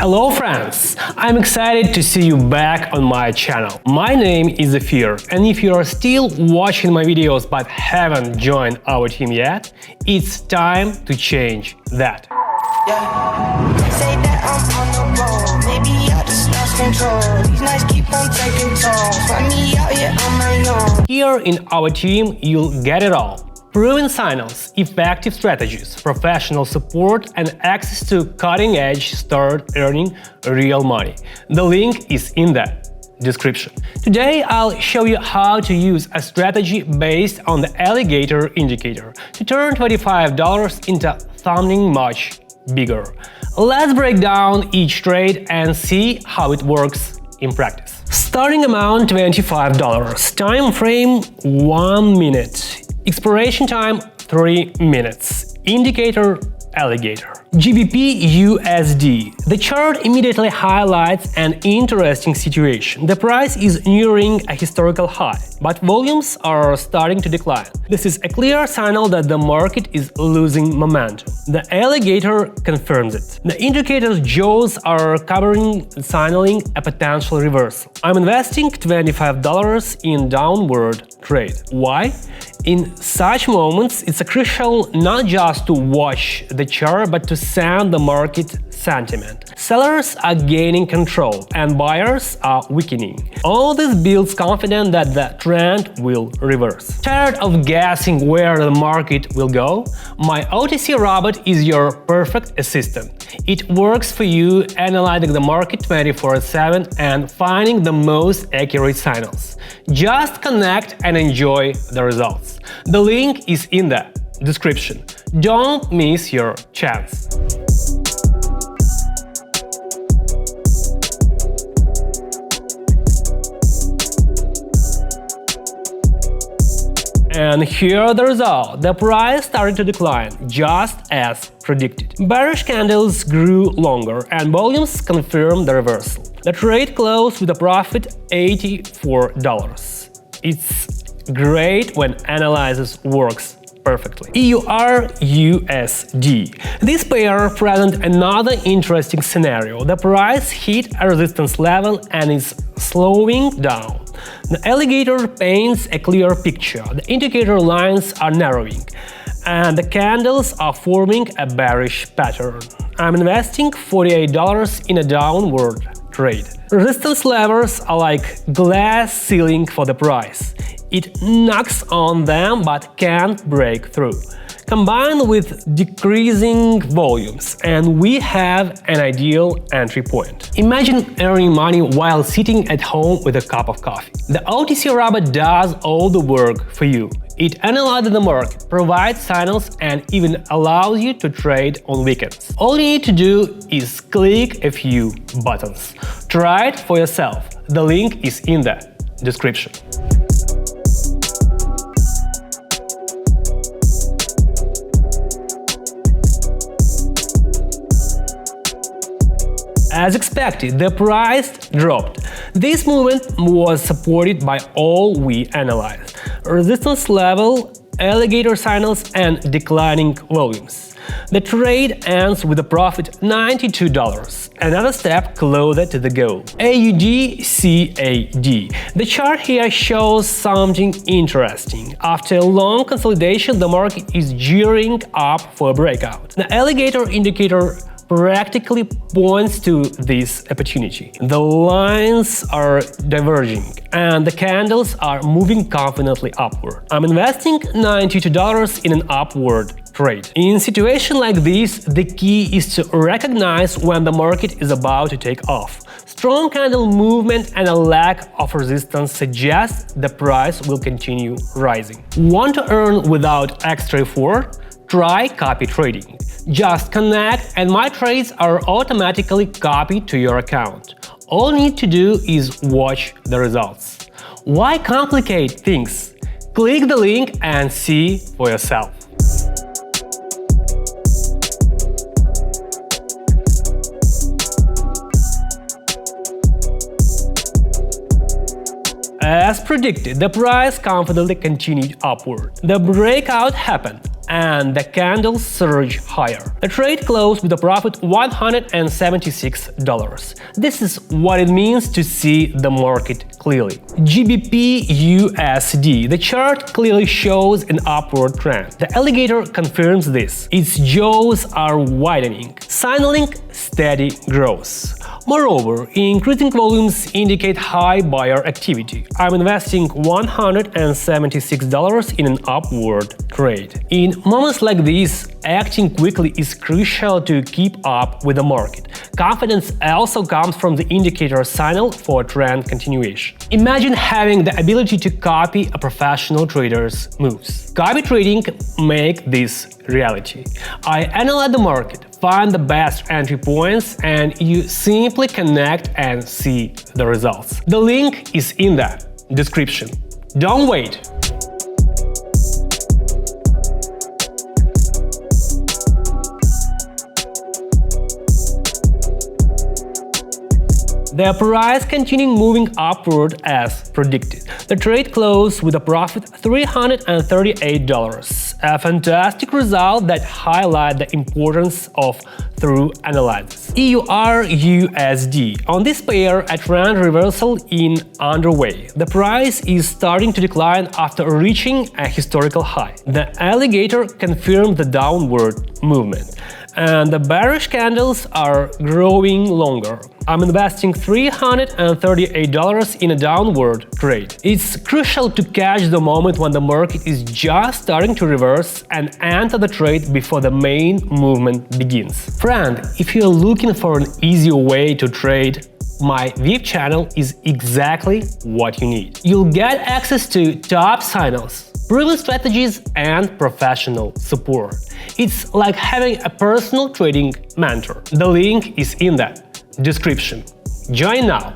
Hello friends! I'm excited to see you back on my channel. My name is Zafir, and if you are still watching my videos but haven't joined our team yet, it's time to change that. Say that I'm on the road, maybe I just lost control. These nights keep on taking tolls. Find me out here on my own. Here in our team, you'll get it all. Proven signals, effective strategies, professional support, and access to cutting-edge start earning real money. The link is in the description. Today, I'll show you how to use a strategy based on the alligator indicator to turn $25 into something much bigger. Let's break down each trade and see how it works in practice. Starting amount $25, time frame 1 minute. Expiration time 3 minutes. Indicator alligator. GBP USD. The chart immediately highlights an interesting situation. The price is nearing a historical high, but volumes are starting to decline. This is a clear signal that the market is losing momentum. The alligator confirms it. The indicator's jaws are covering, signaling a potential reversal. I'm investing $25 in downward trade. Why? In such moments, it's crucial not just to watch the chart, but to send the market sentiment. Sellers are gaining control and buyers are weakening. All this builds confidence that the trend will reverse. Tired of guessing where the market will go? My OTC robot is your perfect assistant. It works for you, analyzing the market 24/7 and finding the most accurate signals. Just connect and enjoy the results. The link is in the description. Don't miss your chance. And here are the result. The price started to decline, just as predicted. Bearish candles grew longer and volumes confirmed the reversal. The trade closed with a profit $84. It's great when analysis works perfectly. EUR USD. This pair presents another interesting scenario. The price hit a resistance level and is slowing down. The alligator paints a clear picture. The indicator lines are narrowing, and the candles are forming a bearish pattern. I'm investing $48 in a downward trade. Resistance levels are like glass ceiling for the price. It knocks on them but can't break through. Combined with decreasing volumes, and we have an ideal entry point. Imagine earning money while sitting at home with a cup of coffee. The OTC robot does all the work for you. It analyzes the market, provides signals, and even allows you to trade on weekends. All you need to do is click a few buttons. Try it for yourself. The link is in the description. As expected, the price dropped. This movement was supported by all we analyzed: resistance level, alligator signals, and declining volumes. The trade ends with a profit $92, another step closer to the goal. AUD CAD. The chart here shows something interesting. After a long consolidation, the market is gearing up for a breakout. The alligator indicator practically points to this opportunity. The lines are diverging and the candles are moving confidently upward. I'm investing $92 in an upward trade. In situations like this, the key is to recognize when the market is about to take off. Strong candle movement and a lack of resistance suggest the price will continue rising. Want to earn without extra effort? Try copy trading. Just connect and my trades are automatically copied to your account. All you need to do is watch the results. Why complicate things? Click the link and see for yourself. As predicted, the price confidently continued upward. The breakout happened. and the candles surge higher. The trade closed with a profit $176. This is what it means to see the market clearly. GBP USD. The chart clearly shows an upward trend. The alligator confirms this. Its jaws are widening, signaling steady growth. Moreover, increasing volumes indicate high buyer activity. I'm investing $176 in an upward trade. In moments like these, acting quickly is crucial to keep up with the market. Confidence also comes from the indicator signal for trend continuation. Imagine having the ability to copy a professional trader's moves. Copy trading makes this reality. I analyze the market, find the best entry points, and you simply connect and see the results. The link is in the description. Don't wait! The price continuing moving upward as predicted. The trade closed with a profit $338, a fantastic result that highlights the importance of thorough analysis. EUR/USD. On this pair, a trend reversal is underway. The price is starting to decline after reaching a historical high. The alligator confirmed the downward movement, and the bearish candles are growing longer. I'm investing $338 in a downward trade. It's crucial to catch the moment when the market is just starting to reverse and enter the trade before the main movement begins. Friend, if you're looking for an easier way to trade, my VIP channel is exactly what you need. You'll get access to top signals, proven strategies, and professional support. It's like having a personal trading mentor. The link is in the description. Join now!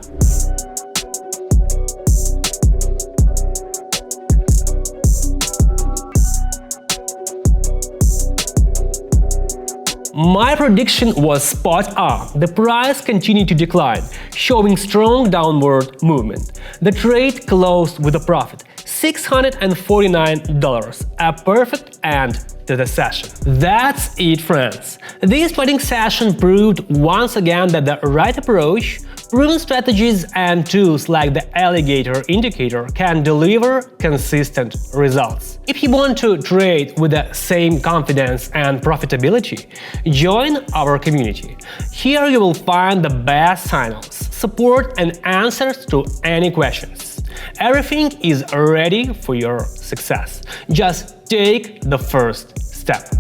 My prediction was spot on. The price continued to decline, showing strong downward movement. The trade closed with a profit $649, a perfect end to the session. That's it, friends. This trading session proved once again that the right approach, proven strategies, and tools like the alligator indicator can deliver consistent results. If you want to trade with the same confidence and profitability, join our community. Here you will find the best signals, support, and answers to any questions. Everything is ready for your success. Just take the first step.